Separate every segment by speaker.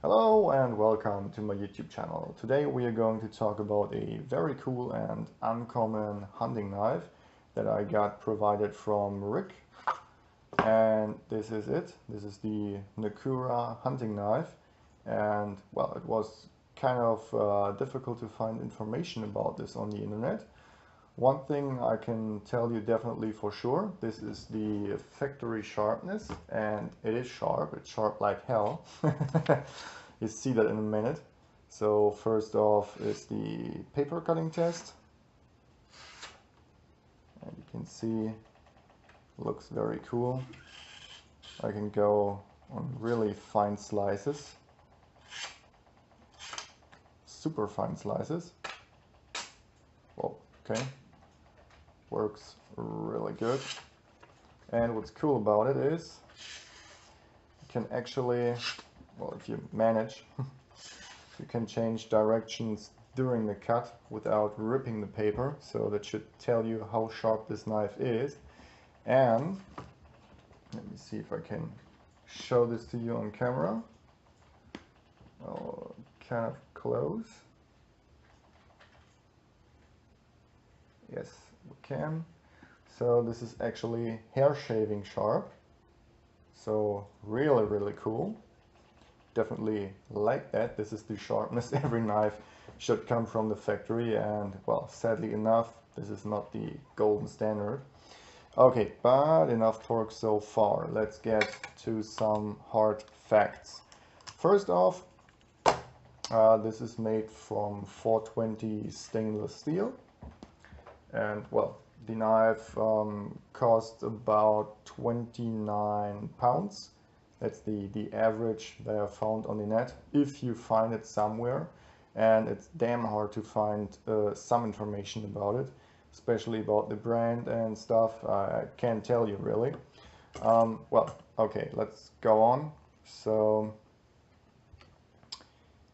Speaker 1: Hello and welcome to my YouTube channel. Today we are going to talk about a very cool and uncommon hunting knife that I got provided from Rick. And this is it. This is the Nakura Hunting Knife. And well, it was kind of difficult to find information about this on the internet. One thing I can tell you definitely for sure, this is the factory sharpness, and it is sharp. It's sharp like hell. You see that in a minute. So first off is the paper cutting test. And you can see, looks very cool. I can go on really fine slices. Super fine slices. Well, okay. Works really good. And what's cool about it is you can actually, well, if you manage, you can change directions during the cut without ripping the paper. So that should tell you how sharp this knife is. And let me see if I can show this to you on camera. Oh, kind of close. Yes, we can. So this is actually hair shaving sharp. So really cool. Definitely like that. This is the sharpness. Every knife should come from the factory, and well, sadly enough, this is not the golden standard. Okay, but enough talk so far. Let's get to some hard facts. First off, this is made from 420 stainless steel. And well, the knife cost about 29 pounds. That's the average that I found on the net, if you find it somewhere. And it's damn hard to find some information about it, especially about the brand and stuff. I can't tell you really. Well, okay, let's go on. So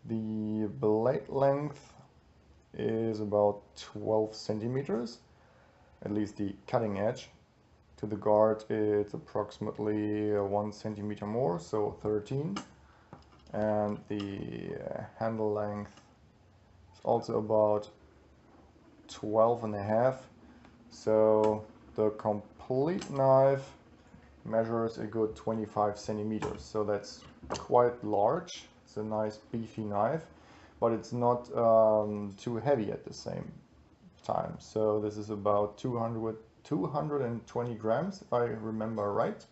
Speaker 1: the blade length is about 12 centimeters, at least the cutting edge. To the guard it's approximately 1 centimeter more, so 13. And the handle length is also about 12 and a half. So the complete knife measures a good 25 centimeters. So that's quite large. It's a nice beefy knife, but it's not too heavy at the same time. So this is about 220 grams, if I remember right.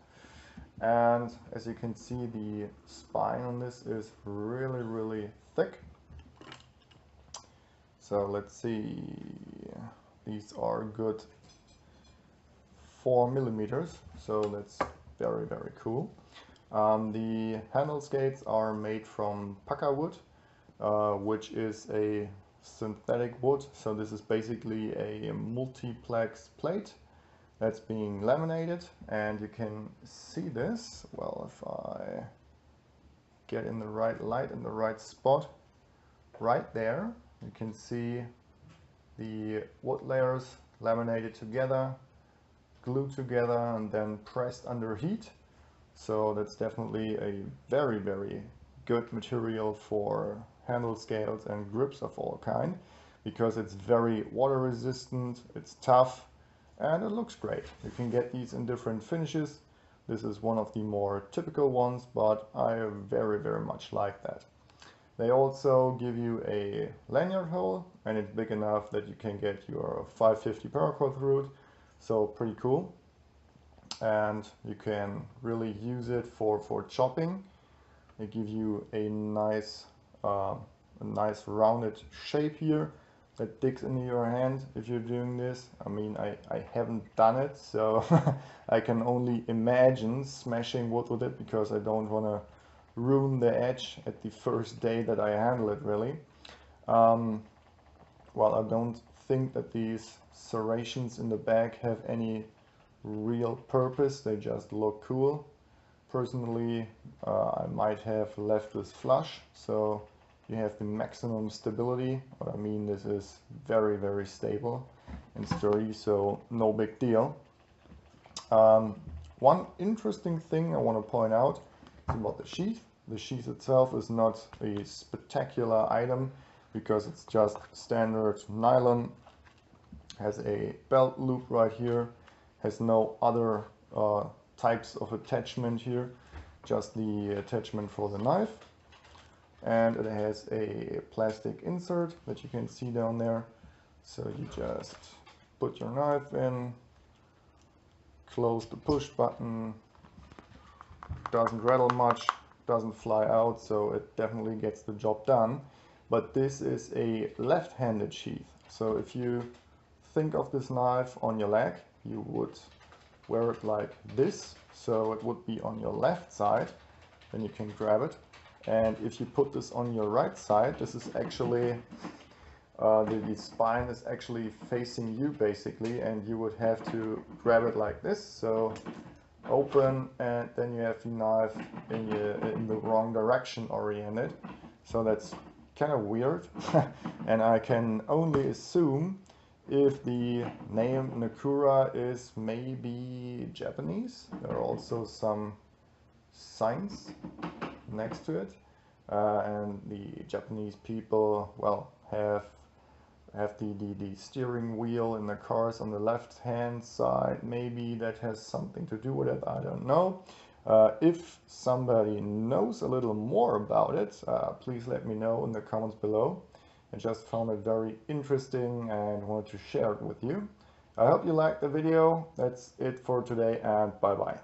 Speaker 1: And as you can see, the spine on this is really thick. So let's see, these are good 4 millimeters, so that's very cool. The handle skates are made from pucker wood, which is a synthetic wood. So this is basically a multiplex plate that's being laminated, and you can see this, well, if I get in the right light, in the right spot, right there, you can see the wood layers laminated together, glued together, and then pressed under heat. So that's definitely a very good material for handle scales and grips of all kind, because it's very water resistant, it's tough, and it looks great. You can get these in different finishes. This is one of the more typical ones, but I very much like that. They also give you a lanyard hole, and it's big enough that you can get your 550 paracord through it. So pretty cool. And you can really use it for chopping. They give you a nice rounded shape here that digs into your hand if you're doing this. I mean, I haven't done it, so I can only imagine smashing wood with it, because I don't want to ruin the edge at the first day that I handle it, really. Well, I don't think that these serrations in the back have any real purpose. They just look cool. Personally, I might have left this flush, so you have the maximum stability. What I mean, this is very stable and sturdy, so no big deal. One interesting thing I want to point out is about the sheath. The sheath itself is not a spectacular item because it's just standard nylon. Has a belt loop right here, has no other types of attachment here, just the attachment for the knife. And it has a plastic insert that you can see down there. So you just put your knife in, close the push button, doesn't rattle much, doesn't fly out, so it definitely gets the job done. But this is a left-handed sheath, so if you think of this knife on your leg, you would wear it like this, so it would be on your left side, then you can grab it. And if you put this on your right side, this is actually the spine is actually facing you basically, and you would have to grab it like this, so open, and then you have the knife in the wrong direction oriented. So that's kind of weird. And I can only assume if the name Nakura is maybe Japanese. There are also some signs next to it, and the Japanese people, well, have the steering wheel in the cars on the left hand side. Maybe that has something to do with it, I don't know. If somebody knows a little more about it, please let me know in the comments below. I just found it very interesting and wanted to share it with you. I hope you liked the video. That's it for today, and bye bye.